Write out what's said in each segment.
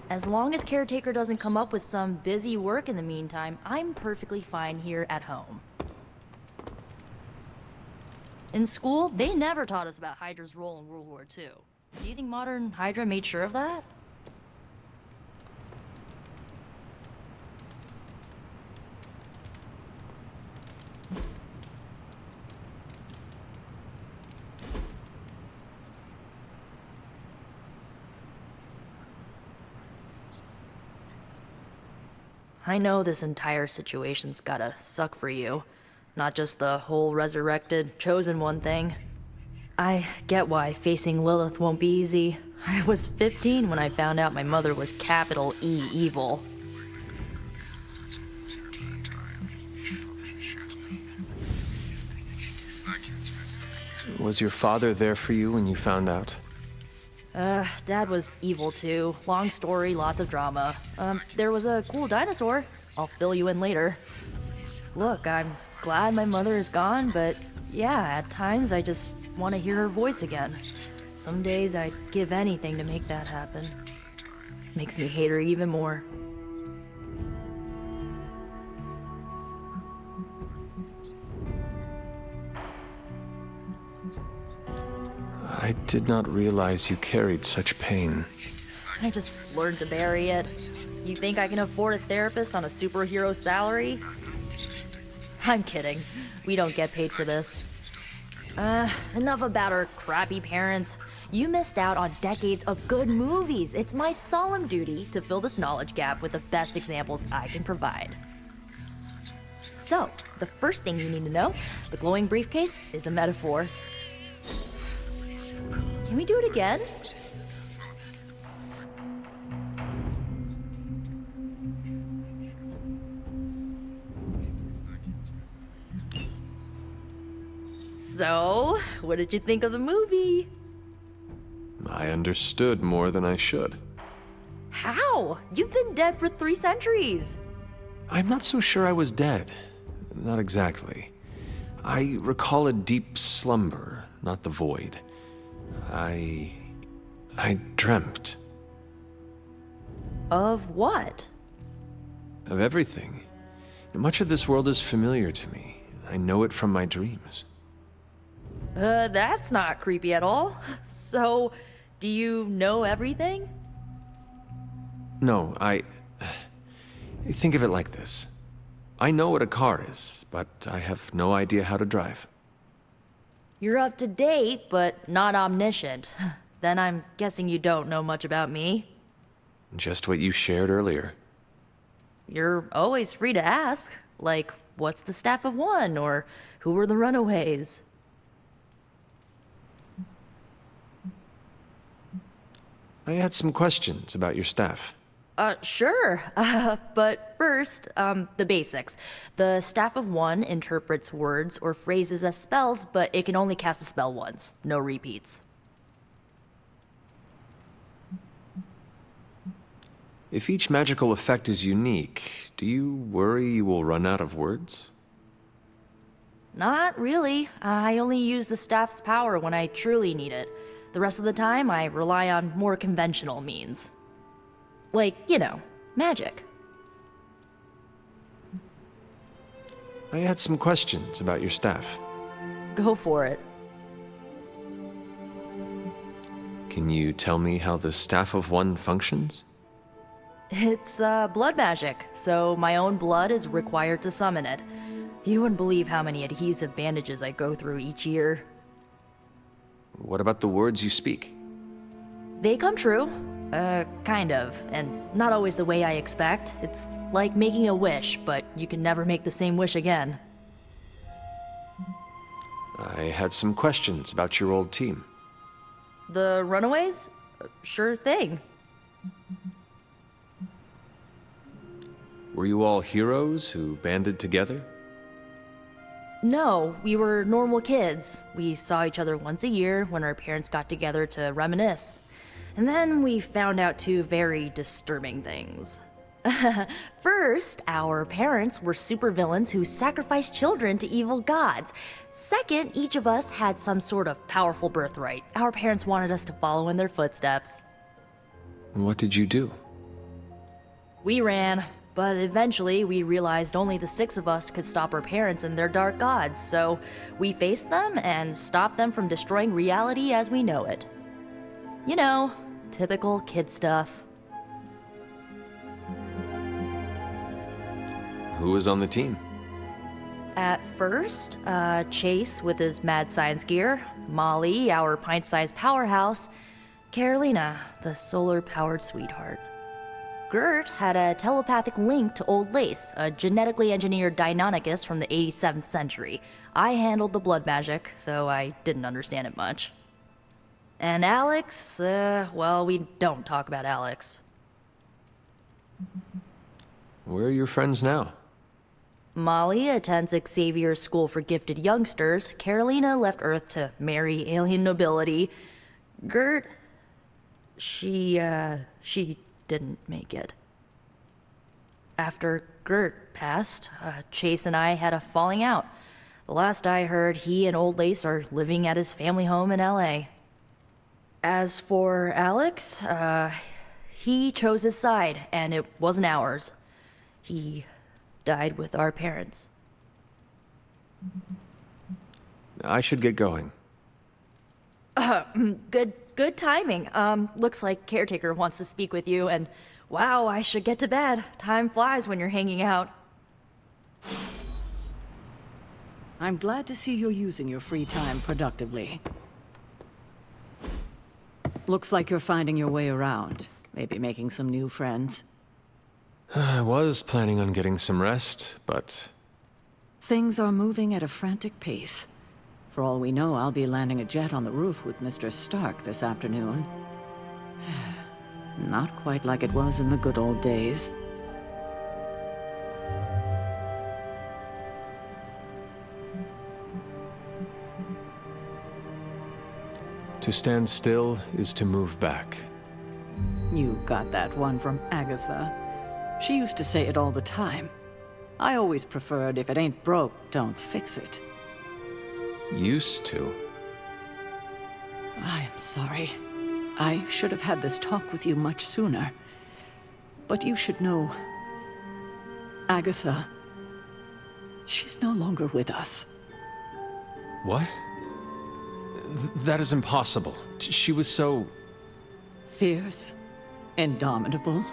As long as Caretaker doesn't come up with some busy work in the meantime, I'm perfectly fine here at home. In school, they never taught us about Hydra's role in World War II. Do you think modern Hydra made sure of that? I know this entire situation's gotta suck for you. Not just the whole resurrected, chosen one thing. I get why facing Lilith won't be easy. I was 15 when I found out my mother was capital E evil. Was your father there for you when you found out? Dad was evil too. Long story, lots of drama. There was a cool dinosaur. I'll fill you in later. Look, I'm glad my mother is gone, but yeah, at times I just want to hear her voice again. Some days I'd give anything to make that happen. Makes me hate her even more. I did not realize you carried such pain. I just learned to bury it. You think I can afford a therapist on a superhero salary? I'm kidding. We don't get paid for this. Enough about our crappy parents. You missed out on decades of good movies. It's my solemn duty to fill this knowledge gap with the best examples I can provide. So, the first thing you need to know, the glowing briefcase is a metaphor. Can we do it again? So, what did you think of the movie? I understood more than I should. How? You've been dead for 3 centuries. I'm not so sure I was dead. Not exactly. I recall a deep slumber, not the void. I dreamt. Of what? Of everything. Much of this world is familiar to me. I know it from my dreams. That's not creepy at all. So, do you know everything? No, think of it like this. I know what a car is, but I have no idea how to drive. You're up to date, but not omniscient. Then I'm guessing you don't know much about me. Just what you shared earlier. You're always free to ask. Like, what's the Staff of One? Or who were the Runaways? I had some questions about your staff. Sure. But first, the basics. The Staff of One interprets words or phrases as spells, but it can only cast a spell once. No repeats. If each magical effect is unique, do you worry you will run out of words? Not really. I only use the staff's power when I truly need it. The rest of the time, I rely on more conventional means. Like, you know, magic. I had some questions about your staff. Go for it. Can you tell me how the Staff of One functions? It's, blood magic, so my own blood is required to summon it. You wouldn't believe how many adhesive bandages I go through each year. What about the words you speak? They come true. Kind of, and not always the way I expect. It's like making a wish, but you can never make the same wish again. I had some questions about your old team. The Runaways? Sure thing. Were you all heroes who banded together? No, we were normal kids. We saw each other once a year when our parents got together to reminisce. And then we found out 2 very disturbing things. First, our parents were supervillains who sacrificed children to evil gods. Second, each of us had some sort of powerful birthright. Our parents wanted us to follow in their footsteps. What did you do? We ran, but eventually we realized only the six of us could stop our parents and their dark gods, so we faced them and stopped them from destroying reality as we know it. You know, typical kid stuff. Who was on the team? At first, Chase with his mad science gear, Molly, our pint-sized powerhouse, Carolina, the solar-powered sweetheart. Gert had a telepathic link to Old Lace, a genetically engineered Deinonychus from the 87th century. I handled the blood magic, though I didn't understand it much. And Alex, well, we don't talk about Alex. Where are your friends now? Molly attends Xavier's School for Gifted Youngsters. Carolina left Earth to marry alien nobility. Gert, she didn't make it. After Gert passed, Chase and I had a falling out. The last I heard, he and Old Lace are living at his family home in LA. As for Alex, he chose his side, and it wasn't ours. He died with our parents. I should get going. Good timing. Looks like Caretaker wants to speak with you, and wow, I should get to bed. Time flies when you're hanging out. I'm glad to see you're using your free time productively. Looks like you're finding your way around. Maybe making some new friends. I was planning on getting some rest, but... Things are moving at a frantic pace. For all we know, I'll be landing a jet on the roof with Mr. Stark this afternoon. Not quite like it was in the good old days. To stand still is to move back. You got that one from Agatha. She used to say it all the time. I always preferred, if it ain't broke, don't fix it. Used to? I am sorry. I should have had this talk with you much sooner. But you should know... Agatha... She's no longer with us. What? That is impossible. She was so... Fierce, indomitable,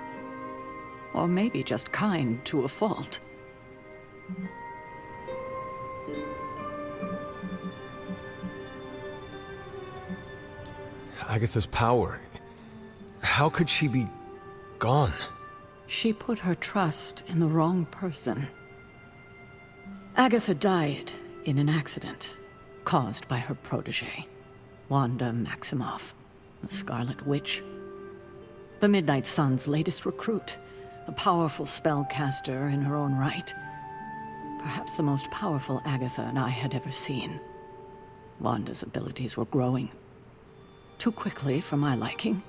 or maybe just kind to a fault. Agatha's power... How could she be... gone? She put her trust in the wrong person. Agatha died in an accident caused by her protege, Wanda Maximoff, the Scarlet Witch. The Midnight Sun's latest recruit, a powerful spellcaster in her own right. Perhaps the most powerful Agatha and I had ever seen. Wanda's abilities were growing. Too quickly for my liking.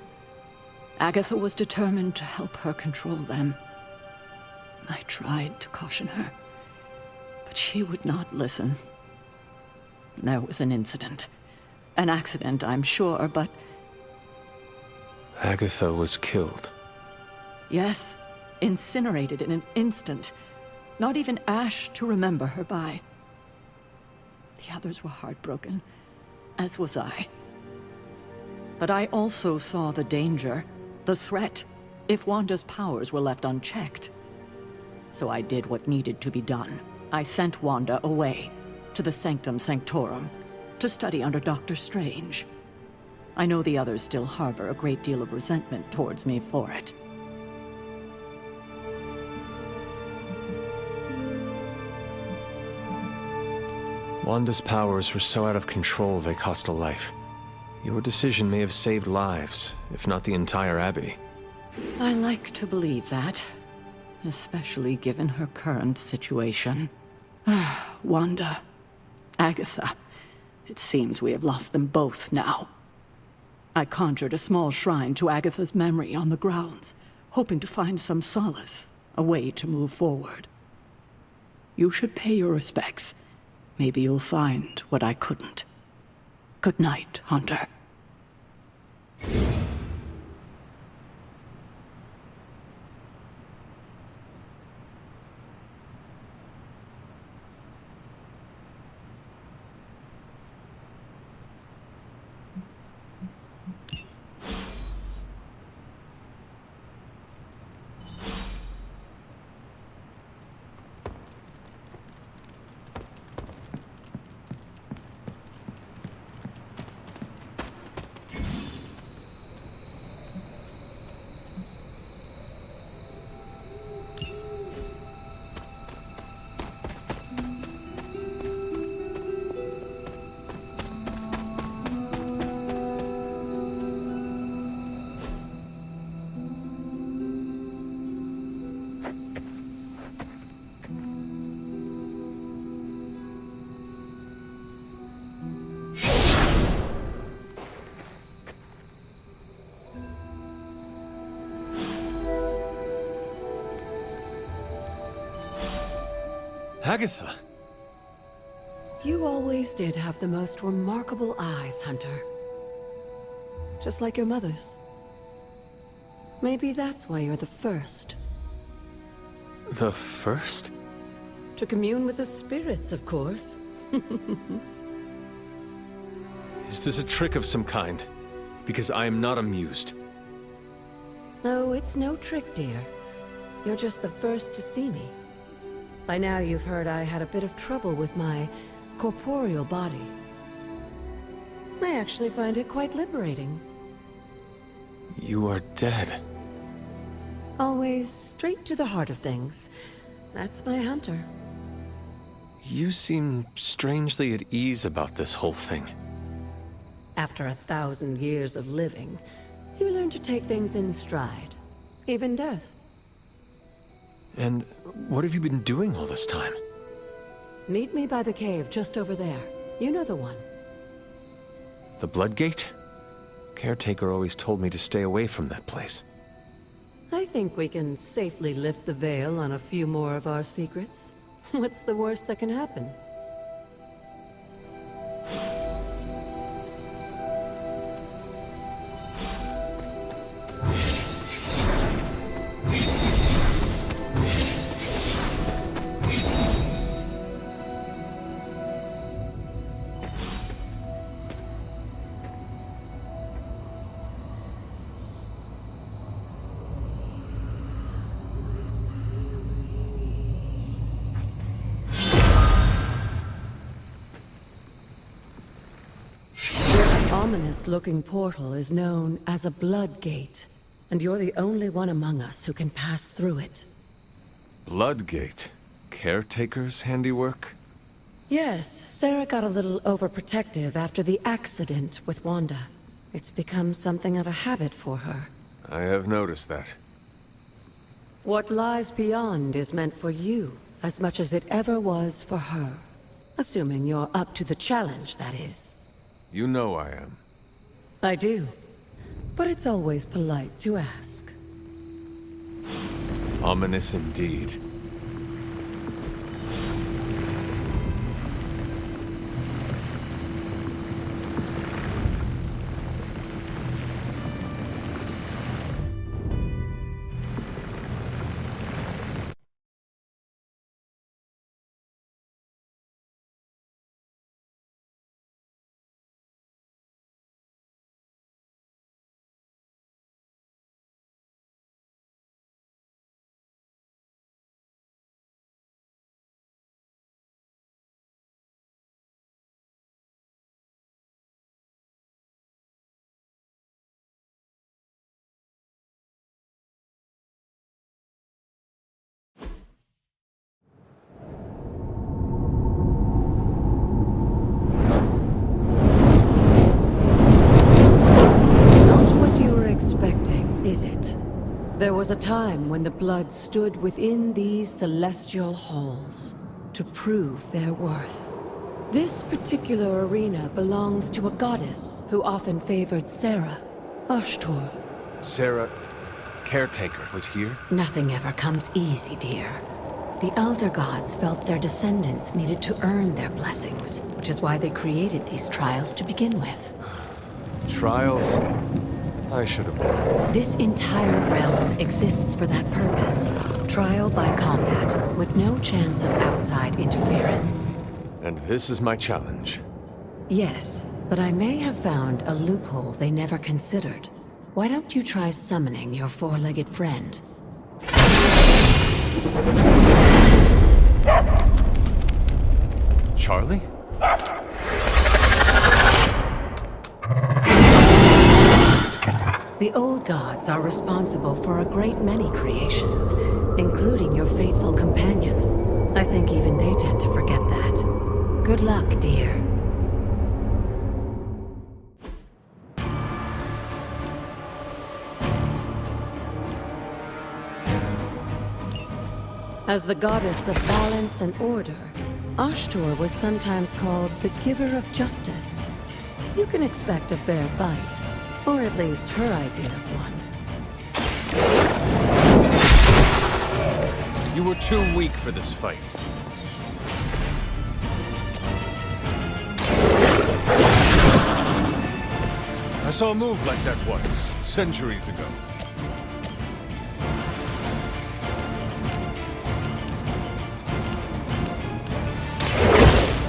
Agatha was determined to help her control them. I tried to caution her, but she would not listen. There was an incident. An accident, I'm sure, but... Agatha was killed. Yes, incinerated in an instant. Not even ash to remember her by. The others were heartbroken, as was I. But I also saw the danger, the threat, if Wanda's powers were left unchecked. So I did what needed to be done. I sent Wanda away, to the Sanctum Sanctorum, to study under Dr. Strange. I know the others still harbor a great deal of resentment towards me for it. Wanda's powers were so out of control they cost a life. Your decision may have saved lives, if not the entire Abbey. I like to believe that, especially given her current situation. Wanda, Agatha, it seems we have lost them both now. I conjured a small shrine to Agatha's memory on the grounds, hoping to find some solace, a way to move forward. You should pay your respects. Maybe you'll find what I couldn't. Good night, Hunter. Agatha! You always did have the most remarkable eyes, Hunter. Just like your mother's. Maybe that's why you're the first. The first? To commune with the spirits, of course. Is this a trick of some kind? Because I am not amused. No, it's no trick, dear. You're just the first to see me. By now you've heard I had a bit of trouble with my corporeal body. I actually find it quite liberating. You are dead. Always straight to the heart of things. That's my Hunter. You seem strangely at ease about this whole thing. After 1,000 years of living, you learn to take things in stride. Even death. And what have you been doing all this time? Meet me by the cave just over there. You know the one. The Bloodgate? Caretaker always told me to stay away from that place. I think we can safely lift the veil on a few more of our secrets. What's the worst that can happen? Ominous-looking portal is known as a Blood Gate, and you're the only one among us who can pass through it. Bloodgate? Caretaker's handiwork? Yes, Sarah got a little overprotective after the accident with Wanda. It's become something of a habit for her. I have noticed that. What lies beyond is meant for you, as much as it ever was for her. Assuming you're up to the challenge, that is. You know I am. I do. But it's always polite to ask. Ominous indeed. Is it? There was a time when the blood stood within these celestial halls to prove their worth. This particular arena belongs to a goddess who often favored Sarah, Ashtor. Sarah, Caretaker, was here? Nothing ever comes easy, dear. The Elder Gods felt their descendants needed to earn their blessings, which is why they created these trials to begin with. Trials? I should have known. This entire realm exists for that purpose. Trial by combat, with no chance of outside interference. And this is my challenge. Yes, but I may have found a loophole they never considered. Why don't you try summoning your four-legged friend? Charlie? The old gods are responsible for a great many creations, including your faithful companion. I think even they tend to forget that. Good luck, dear. As the goddess of balance and order, Ashtor was sometimes called the Giver of Justice. You can expect a fair fight. Or at least her idea of one. You were too weak for this fight. saw a move like that once, centuries ago.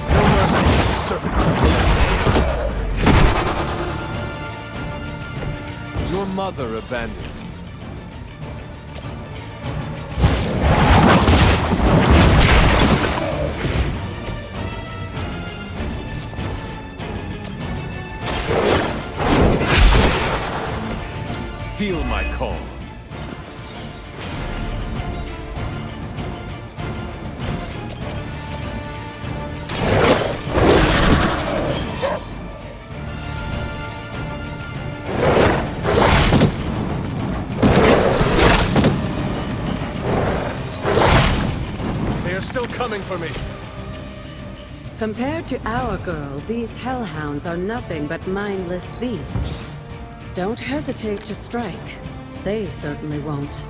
No mercy, servants of the Your mother abandoned you. Feel my call. They are still coming for me. Compared to our girl, these hellhounds are nothing but mindless beasts. Don't hesitate to strike. They certainly won't.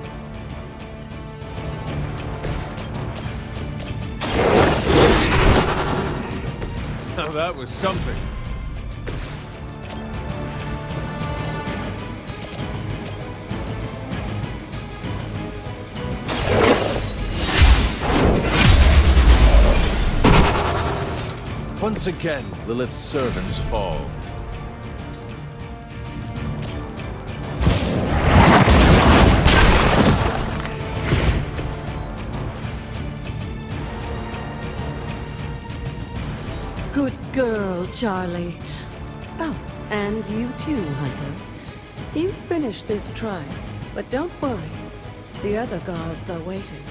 Now that was something. Once again, Lilith's servants fall. Good girl, Charlie. Oh, and you too, Hunter. You finished this trial, but don't worry. The other gods are waiting.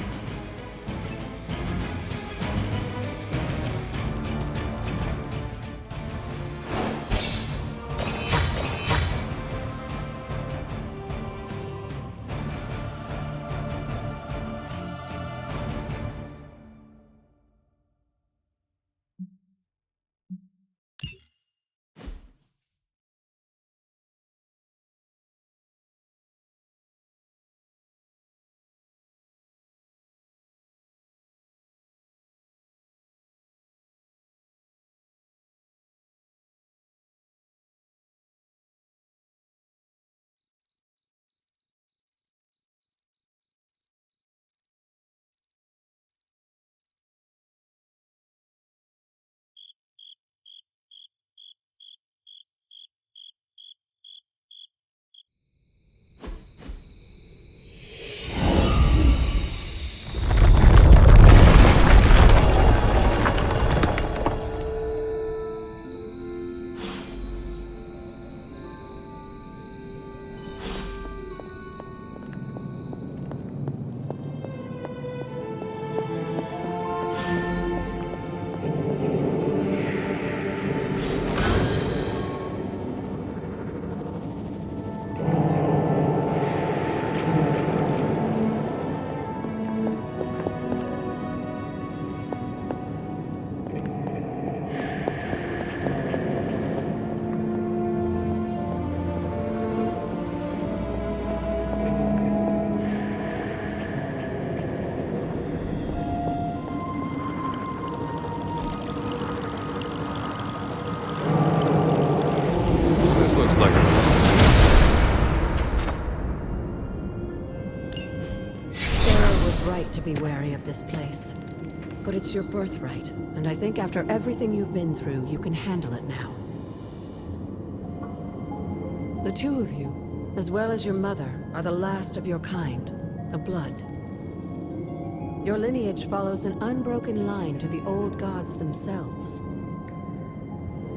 To be wary of this place. But it's your birthright, and I think after everything you've been through, you can handle it now. The two of you, as well as your mother, are the last of your kind, the Blood. Your lineage follows an unbroken line to the old gods themselves.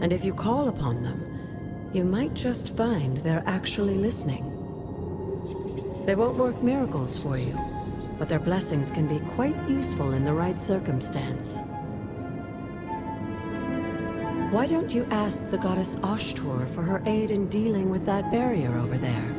And if you call upon them, you might just find they're actually listening. They won't work miracles for you, but their blessings can be quite useful in the right circumstance. Why don't you ask the goddess Ashtur for her aid in dealing with that barrier over there?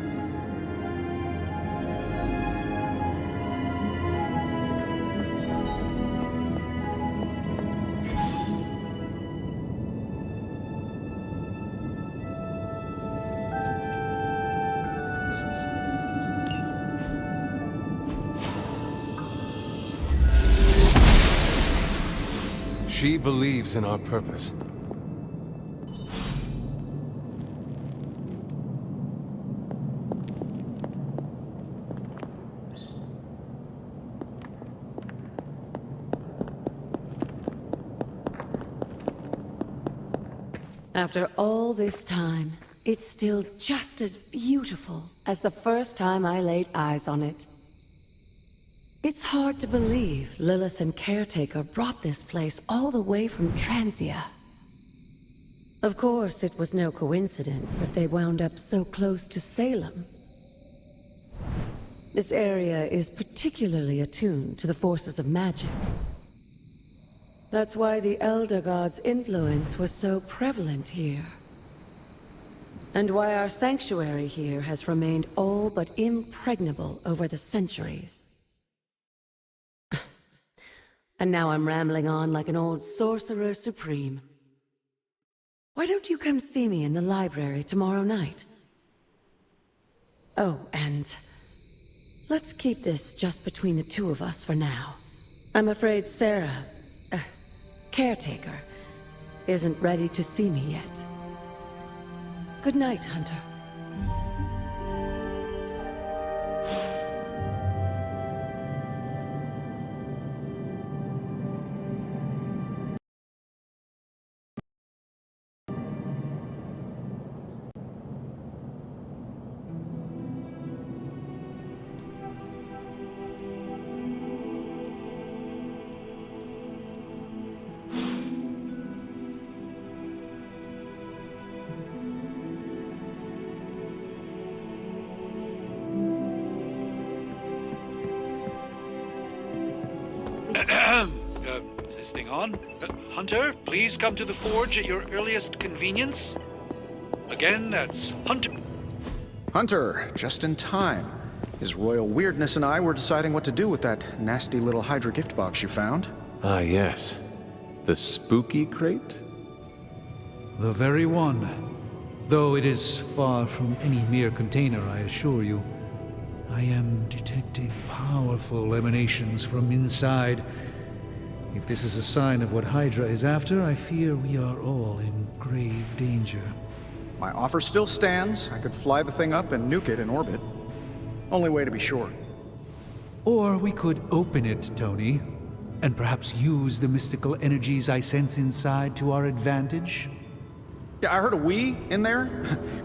She believes in our purpose. After all this time, it's still just as beautiful as the first time I laid eyes on it. It's hard to believe Lilith and Caretaker brought this place all the way from Transia. Of course, it was no coincidence that they wound up so close to Salem. This area is particularly attuned to the forces of magic. That's why the Elder God's influence was so prevalent here. And why our sanctuary here has remained all but impregnable over the centuries. And now I'm rambling on like an old sorcerer supreme. Why don't you come see me in the library tomorrow night? Oh, and let's keep this just between the two of us for now. I'm afraid Sarah, Caretaker, isn't ready to see me yet. Good night, Hunter. Is this thing on? Hunter, please come to the forge at your earliest convenience. Again, that's Hunter. Hunter, just in time. His royal weirdness and I were deciding what to do with that nasty little Hydra gift box you found. Ah, yes. The spooky crate? The very one. Though it is far from any mere container, I assure you. I am detecting powerful emanations from inside. If this is a sign of what Hydra is after, I fear we are all in grave danger. My offer still stands. I could fly the thing up and nuke it in orbit. Only way to be sure. Or we could open it, Tony, and perhaps use the mystical energies I sense inside to our advantage. Yeah, I heard a "we" in there.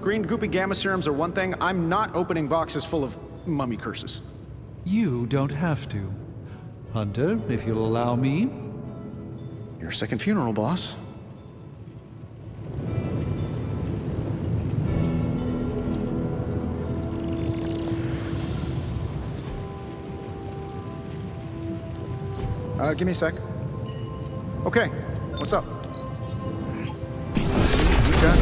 Green goopy gamma serums are one thing. I'm not opening boxes full of mummy curses. You don't have to. Hunter, if you'll allow me. Your second funeral, boss. Give me a sec. Okay, what's up? Let's see what we got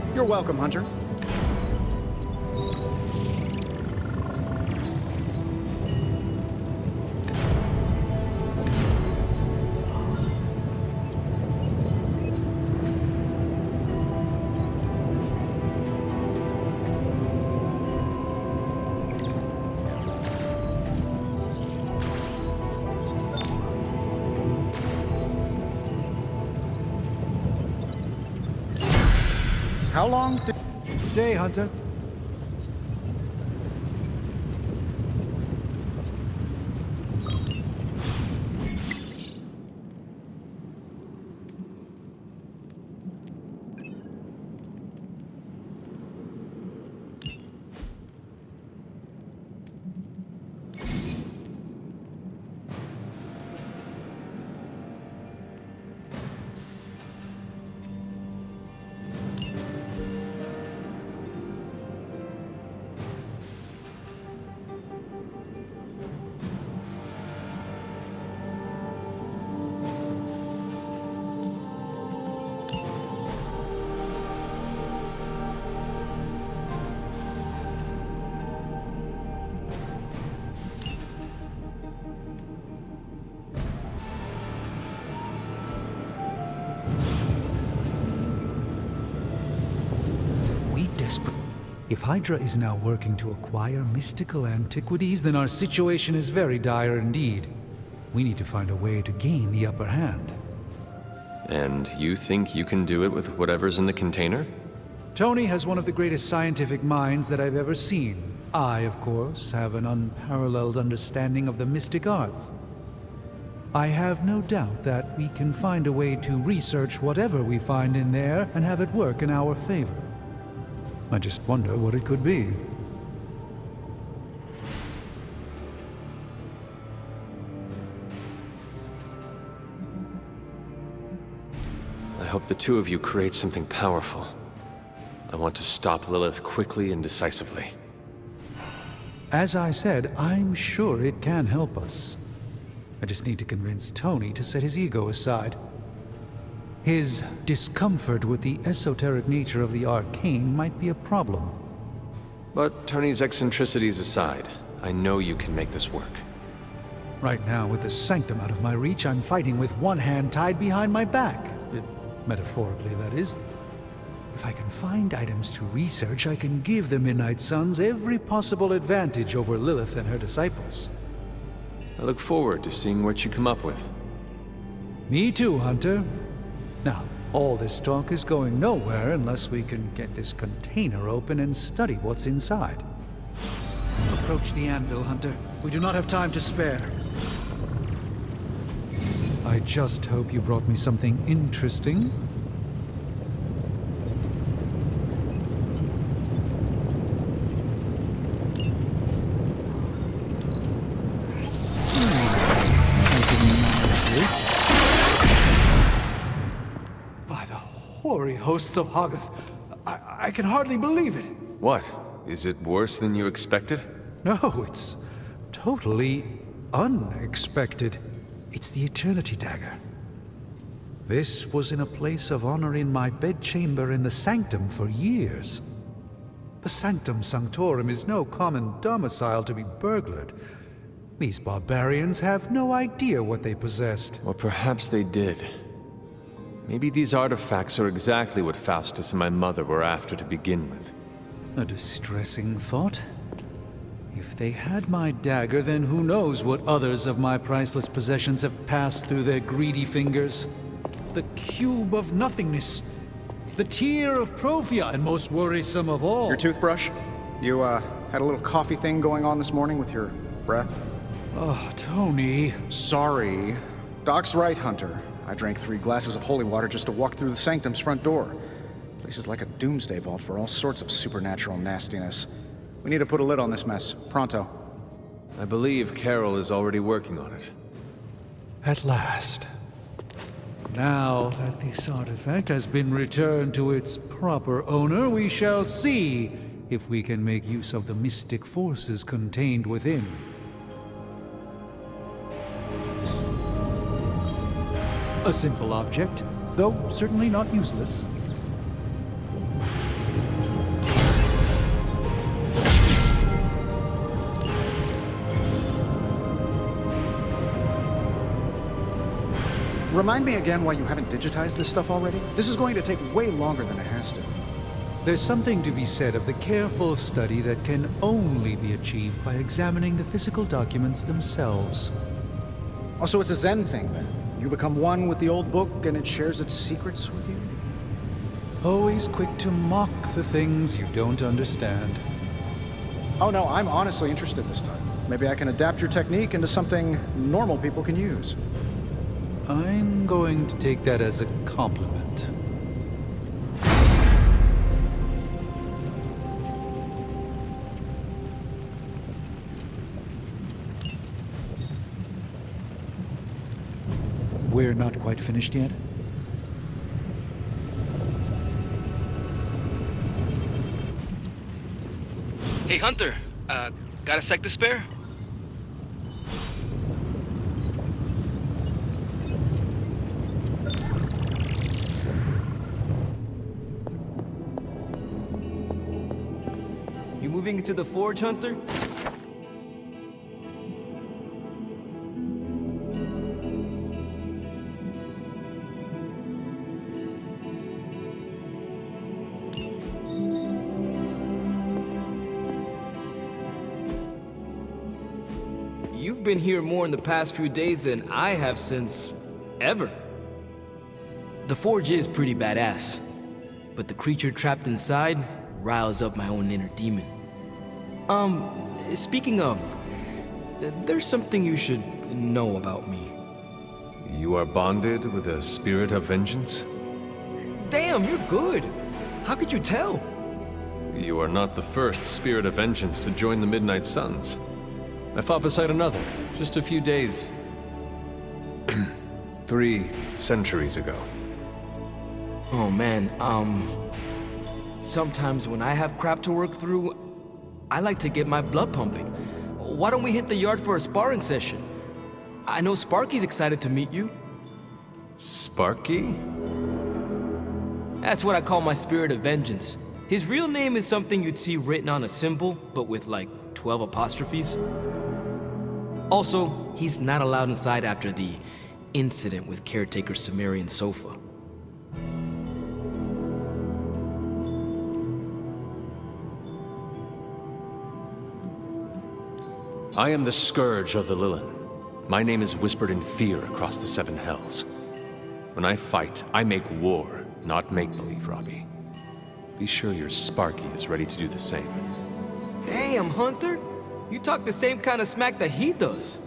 here. You're welcome, Hunter. How long did... Good day, Hunter. If Hydra is now working to acquire mystical antiquities, then our situation is very dire indeed. We need to find a way to gain the upper hand. And you think you can do it with whatever's in the container? Tony has one of the greatest scientific minds that I've ever seen. I, of course, have an unparalleled understanding of the mystic arts. I have no doubt that we can find a way to research whatever we find in there and have it work in our favor. I just wonder what it could be. I hope the two of you create something powerful. I want to stop Lilith quickly and decisively. As I said, I'm sure it can help us. I just need to convince Tony to set his ego aside. His discomfort with the esoteric nature of the arcane might be a problem. But Tony's eccentricities aside, I know you can make this work. Right now, with the sanctum out of my reach, I'm fighting with one hand tied behind my back. Metaphorically, that is. If I can find items to research, I can give the Midnight Suns every possible advantage over Lilith and her disciples. I look forward to seeing what you come up with. Me too, Hunter. Now, all this talk is going nowhere unless we can get this container open and study what's inside. Approach the anvil, Hunter. We do not have time to spare. I just hope you brought me something interesting. By the hoary hosts of Hoggoth, I can hardly believe it. What? Is it worse than you expected? No, it's totally unexpected. It's the Eternity Dagger. This was in a place of honor in my bedchamber in the Sanctum for years. The Sanctum Sanctorum is no common domicile to be burglared. These barbarians have no idea what they possessed. Or perhaps they did. Maybe these artifacts are exactly what Faustus and my mother were after to begin with. A distressing thought. If they had my dagger, then who knows what others of my priceless possessions have passed through their greedy fingers. The cube of nothingness. The tear of Profia, and most worrisome of all. Your toothbrush? You, had a little coffee thing going on this morning with your breath? Oh, Tony. Sorry. Doc's right, Hunter. I drank 3 glasses of holy water just to walk through the Sanctum's front door. Place is like a doomsday vault for all sorts of supernatural nastiness. We need to put a lid on this mess. Pronto. I believe Carol is already working on it. At last. Now that this artifact has been returned to its proper owner, we shall see if we can make use of the mystic forces contained within. A simple object, though certainly not useless. Remind me again why you haven't digitized this stuff already? This is going to take way longer than it has to. There's something to be said of the careful study that can only be achieved by examining the physical documents themselves. Oh, so it's a Zen thing, then? You become one with the old book and it shares its secrets with you? Always quick to mock the things you don't understand. Oh no, I'm honestly interested this time. Maybe I can adapt your technique into something normal people can use. I'm going to take that as a compliment. We're not quite finished yet? Hey, Hunter. Got a sec to spare? You moving into the forge, Hunter? You've been here more in the past few days than I have since ever. The forge is pretty badass, but the creature trapped inside riles up my own inner demon. Speaking of, there's something you should know about me. You are bonded with a spirit of vengeance? Damn, you're good. How could you tell? You are not the first spirit of vengeance to join the Midnight Suns. I fought beside another, just a few days... 3 centuries ago. Oh man, sometimes when I have crap to work through, I like to get my blood pumping. Why don't we hit the yard for a sparring session? I know Sparky's excited to meet you. Sparky? That's what I call my spirit of vengeance. His real name is something you'd see written on a symbol, but with like 12 apostrophes. Also, he's not allowed inside after the incident with caretaker Sumerian Sofa. I am the Scourge of the Lilin. My name is whispered in fear across the 7 hells. When I fight, I make war, not make-believe, Robbie. Be sure your Sparky is ready to do the same. Damn, Hunter! You talk the same kind of smack that he does.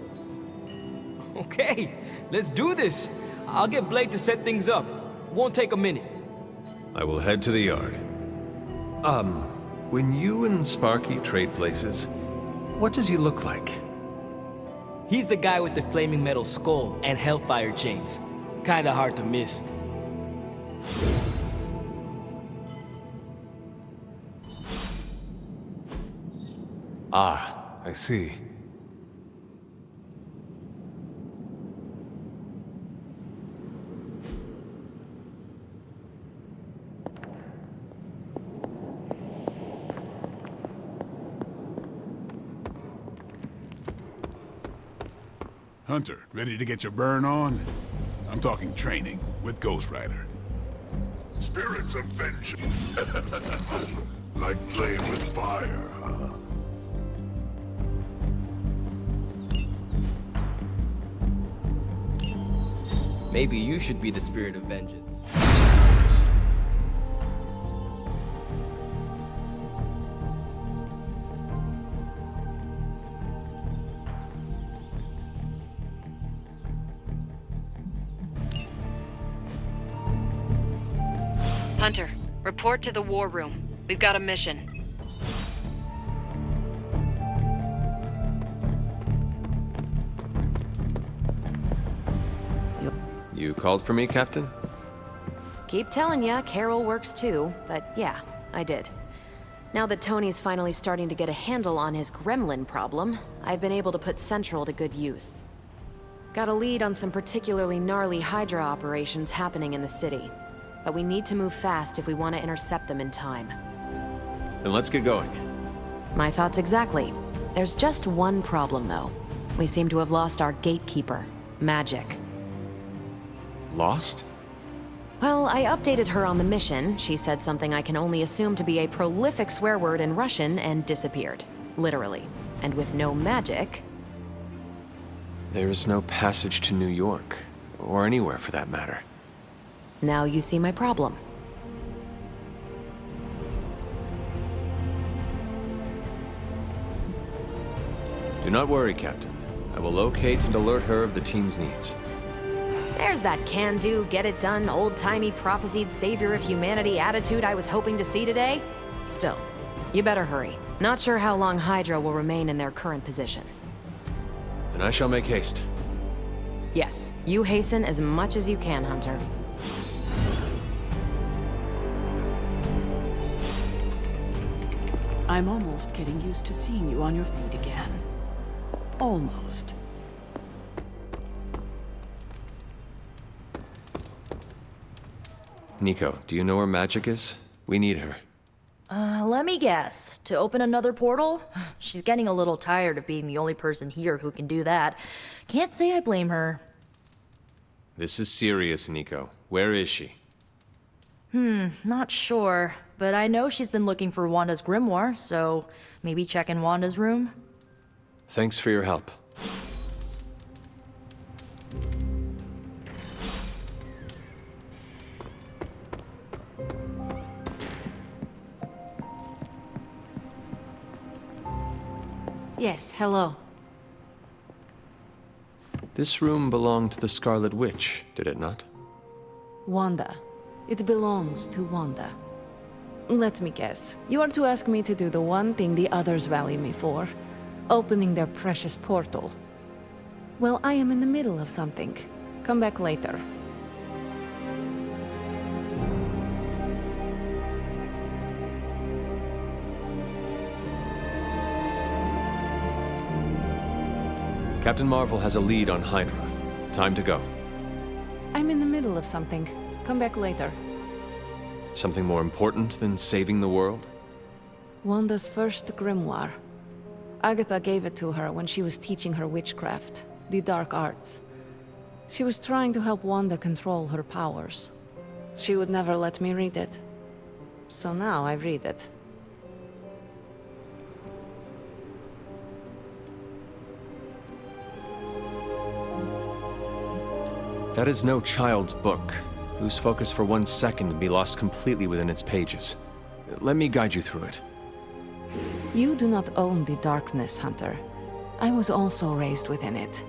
Okay, let's do this. I'll get Blade to set things up. Won't take a minute. I will head to the yard. When you and Sparky trade places, what does he look like? He's the guy with the flaming metal skull and hellfire chains. Kinda hard to miss. Ah, I see. Hunter, ready to get your burn on? I'm talking training with Ghost Rider. Spirits of vengeance. Like playing with fire, huh? Maybe you should be the spirit of vengeance. Hunter, report to the war room. We've got a mission. You called for me, Captain? Keep telling ya, Carol works too, but yeah, I did. Now that Tony's finally starting to get a handle on his gremlin problem, I've been able to put Central to good use. Got a lead on some particularly gnarly Hydra operations happening in the city. But we need to move fast if we want to intercept them in time. Then let's get going. My thoughts exactly. There's just one problem, though. We seem to have lost our gatekeeper, Magic. Lost? Well, I updated her on the mission. She said something I can only assume to be a prolific swear word in Russian and disappeared. Literally. And with no magic... There is no passage to New York, or anywhere for that matter. Now you see my problem. Do not worry, Captain. I will locate and alert her of the team's needs. There's that can-do, get-it-done, old-timey prophesied savior of humanity attitude I was hoping to see today. Still, you better hurry. Not sure how long Hydra will remain in their current position. Then I shall make haste. Yes, you hasten as much as you can, Hunter. I'm almost getting used to seeing you on your feet again. Almost. Nico, do you know where Magic is? We need her. Let me guess. To open another portal? She's getting a little tired of being the only person here who can do that. Can't say I blame her. This is serious, Nico. Where is she? Not sure. But I know she's been looking for Wanda's grimoire, so maybe check in Wanda's room? Thanks for your help. Yes, hello. This room belonged to the Scarlet Witch, did it not? Wanda. It belongs to Wanda. Let me guess. You are to ask me to do the one thing the others value me for. Opening their precious portal. Well, I am in the middle of something. Come back later. Captain Marvel has a lead on Hydra. Time to go. I'm in the middle of something. Come back later. Something more important than saving the world? Wanda's first grimoire. Agatha gave it to her when she was teaching her witchcraft, the dark arts. She was trying to help Wanda control her powers. She would never let me read it. So now I read it. That is no child's book. Lose focus for 1 second and be lost completely within its pages. Let me guide you through it. You do not own the darkness, Hunter. I was also raised within it.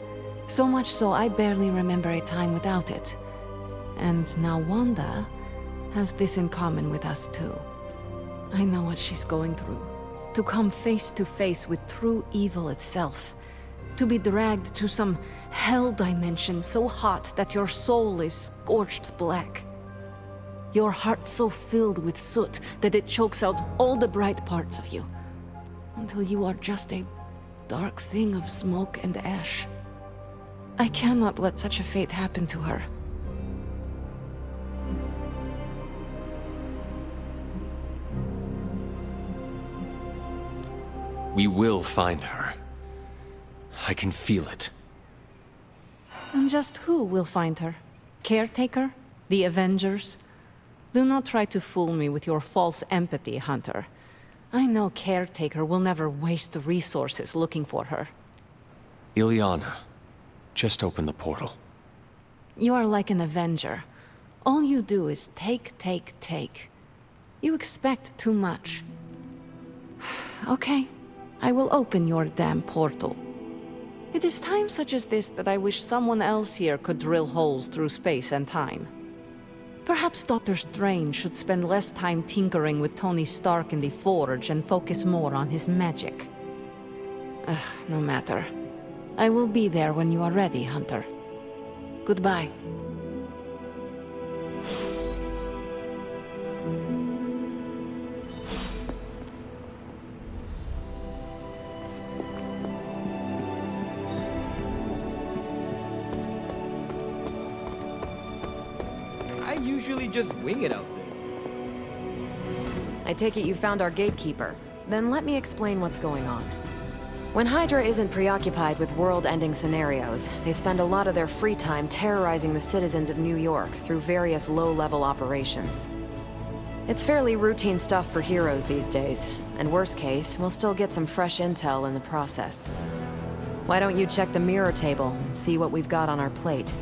So much so I barely remember a time without it. And now Wanda has this in common with us too. I know what she's going through. To come face to face with true evil itself. To be dragged to some hell dimension so hot that your soul is scorched black. Your heart so filled with soot that it chokes out all the bright parts of you. Until you are just a dark thing of smoke and ash. I cannot let such a fate happen to her. We will find her. I can feel it. And just who will find her? Caretaker? The Avengers? Do not try to fool me with your false empathy, Hunter. I know Caretaker will never waste the resources looking for her. Illyana, just open the portal. You are like an Avenger. All you do is take, take, take. You expect too much. Okay, I will open your damn portal. It is times such as this that I wish someone else here could drill holes through space and time. Perhaps Doctor Strange should spend less time tinkering with Tony Stark in the Forge and focus more on his magic. No matter. I will be there when you are ready, Hunter. Goodbye. I usually just wing it out there. I take it you found our gatekeeper. Then let me explain what's going on. When Hydra isn't preoccupied with world-ending scenarios, they spend a lot of their free time terrorizing the citizens of New York through various low-level operations. It's fairly routine stuff for heroes these days, and worst case, we'll still get some fresh intel in the process. Why don't you check the mirror table and see what we've got on our plate?